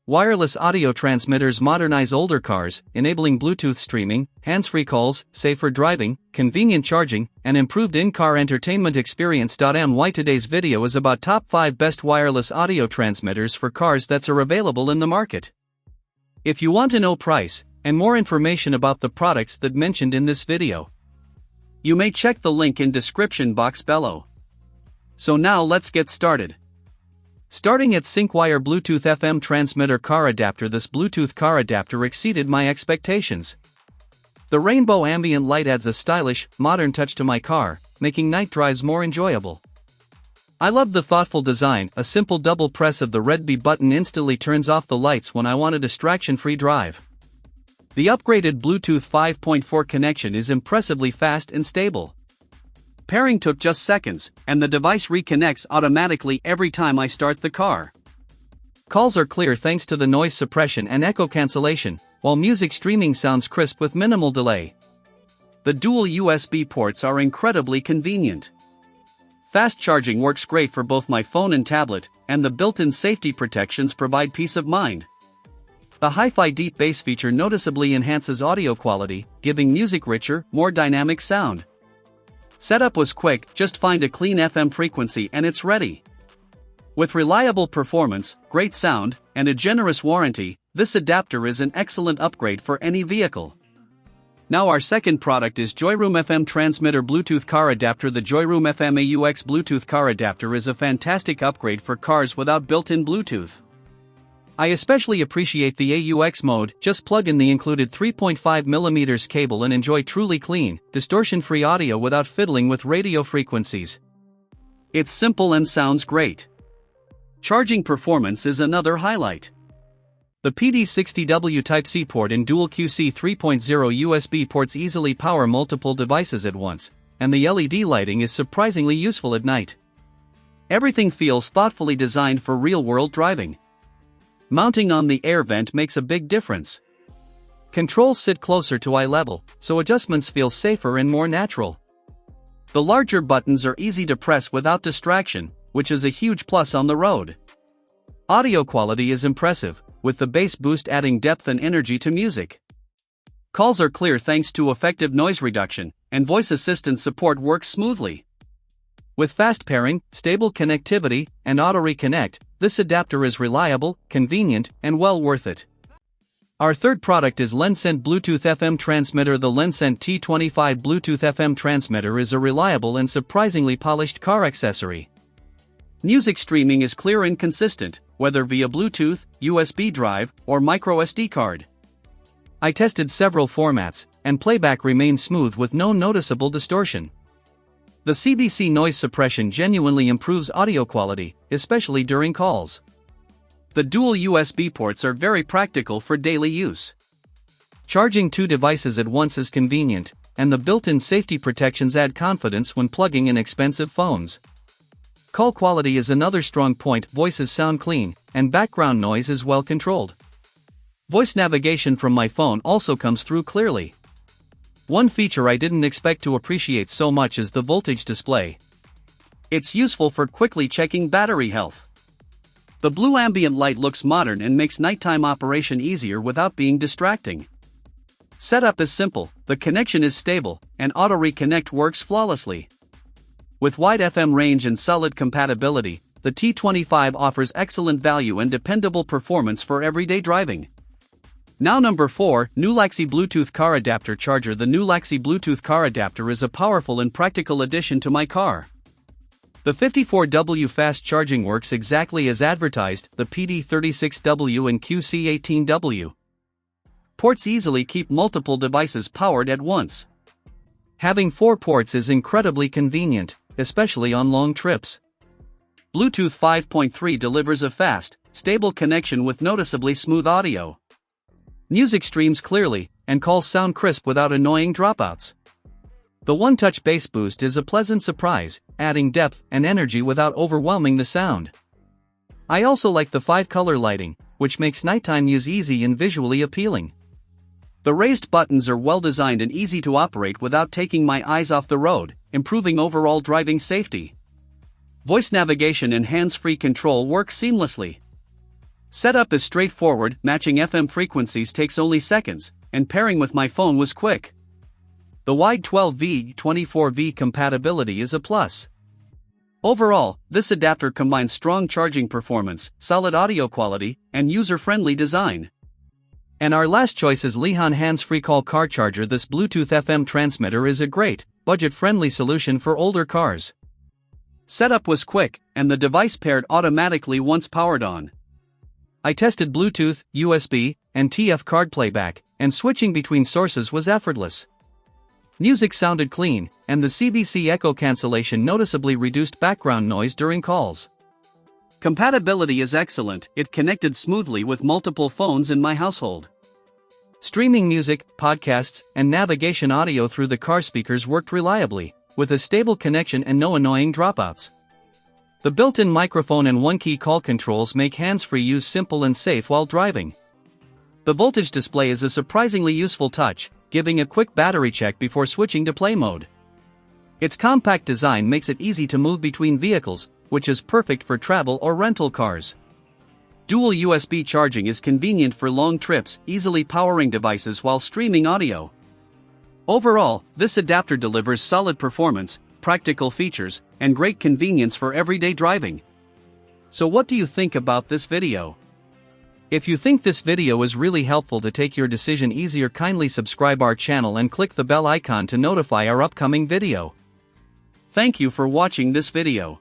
Wireless audio transmitters modernize older cars, enabling Bluetooth streaming, hands-free calls, safer driving, convenient charging, and improved in-car entertainment experience. Today's video is about top 5 best wireless audio transmitters for cars that are available in the market. If you want to know price, and more information about the products that mentioned in this video, you may check the link in description box below. So now let's get started. Starting at Syncwire Bluetooth FM transmitter car adapter. This Bluetooth car adapter exceeded my expectations. The rainbow ambient light adds a stylish, modern touch to my car, making night drives more enjoyable. I love the thoughtful design. A simple double press of the red B button instantly turns off the lights when I want a distraction-free drive. The upgraded Bluetooth 5.4 connection is impressively fast and stable. Pairing took just seconds, and the device reconnects automatically every time I start the car. Calls are clear thanks to the noise suppression and echo cancellation, while music streaming sounds crisp with minimal delay. The dual USB ports are incredibly convenient. Fast charging works great for both my phone and tablet, and the built-in safety protections provide peace of mind. The hi-fi deep bass feature noticeably enhances audio quality, giving music richer, more dynamic sound. Setup was quick, just find a clean FM frequency and it's ready. With reliable performance, great sound, and a generous warranty, this adapter is an excellent upgrade for any vehicle. Now our second product is Joyroom FM transmitter Bluetooth car adapter. The Joyroom FM AUX Bluetooth car adapter is a fantastic upgrade for cars without built-in Bluetooth. I especially appreciate the AUX mode. Just plug in the included 3.5mm cable and enjoy truly clean, distortion-free audio without fiddling with radio frequencies. It's simple and sounds great. Charging performance is another highlight. The PD60W Type-C port and dual QC 3.0 USB ports easily power multiple devices at once, and the LED lighting is surprisingly useful at night. Everything feels thoughtfully designed for real-world driving. Mounting on the air vent makes a big difference. Controls sit closer to eye level, so adjustments feel safer and more natural. The larger buttons are easy to press without distraction, which is a huge plus on the road. Audio quality is impressive, with the bass boost adding depth and energy to music. Calls are clear thanks to effective noise reduction, and voice assistant support works smoothly. With fast pairing, stable connectivity, and auto reconnect, this adapter is reliable, convenient, and well worth it. Our third product is Lencent Bluetooth FM transmitter. The Lencent T25 Bluetooth FM transmitter is a reliable and surprisingly polished car accessory. Music streaming is clear and consistent, whether via Bluetooth, USB drive, or microSD card. I tested several formats, and playback remained smooth with no noticeable distortion. The CBC noise suppression genuinely improves audio quality, especially during calls. The dual USB ports are very practical for daily use. Charging 2 devices at once is convenient, and the built-in safety protections add confidence when plugging in expensive phones. Call quality is another strong point. Voices sound clean, and background noise is well controlled. Voice navigation from my phone also comes through clearly. One feature I didn't expect to appreciate so much is the voltage display. It's useful for quickly checking battery health. The blue ambient light looks modern and makes nighttime operation easier without being distracting. Setup is simple, the connection is stable, and auto reconnect works flawlessly. With wide FM range and solid compatibility, the T25 offers excellent value and dependable performance for everyday driving. Now number 4, Nulaxy Bluetooth car adapter charger. The Nulaxy Bluetooth car adapter is a powerful and practical addition to my car. The 54W fast charging works exactly as advertised. The PD36W and QC18W ports easily keep multiple devices powered at once. Having 4 ports is incredibly convenient, especially on long trips. Bluetooth 5.3 delivers a fast, stable connection with noticeably smooth audio. Music streams clearly, and calls sound crisp without annoying dropouts. The one-touch bass boost is a pleasant surprise, adding depth and energy without overwhelming the sound. I also like the 5-color lighting, which makes nighttime use easy and visually appealing. The raised buttons are well designed and easy to operate without taking my eyes off the road, improving overall driving safety. Voice navigation and hands-free control work seamlessly. Setup is straightforward, matching FM frequencies takes only seconds, and pairing with my phone was quick. The wide 12V, 24V compatibility is a plus. Overall, this adapter combines strong charging performance, solid audio quality, and user-friendly design. And our last choice is Lihan Handsfree Call Car Charger. This Bluetooth FM transmitter is a great, budget-friendly solution for older cars. Setup was quick, and the device paired automatically once powered on. I tested Bluetooth, USB, and TF card playback, and switching between sources was effortless. Music sounded clean, and the CVC echo cancellation noticeably reduced background noise during calls. Compatibility is excellent, it connected smoothly with multiple phones in my household. Streaming music, podcasts, and navigation audio through the car speakers worked reliably, with a stable connection and no annoying dropouts. The built-in microphone and one-key call controls make hands-free use simple and safe while driving. The voltage display is a surprisingly useful touch, giving a quick battery check before switching to play mode. Its compact design makes it easy to move between vehicles, which is perfect for travel or rental cars. Dual USB charging is convenient for long trips, easily powering devices while streaming audio. Overall, this adapter delivers solid performance, practical features, and great convenience for everyday driving. So what do you think about this video? If you think this video is really helpful to take your decision easier, kindly subscribe our channel and click the bell icon to notify our upcoming video. Thank you for watching this video.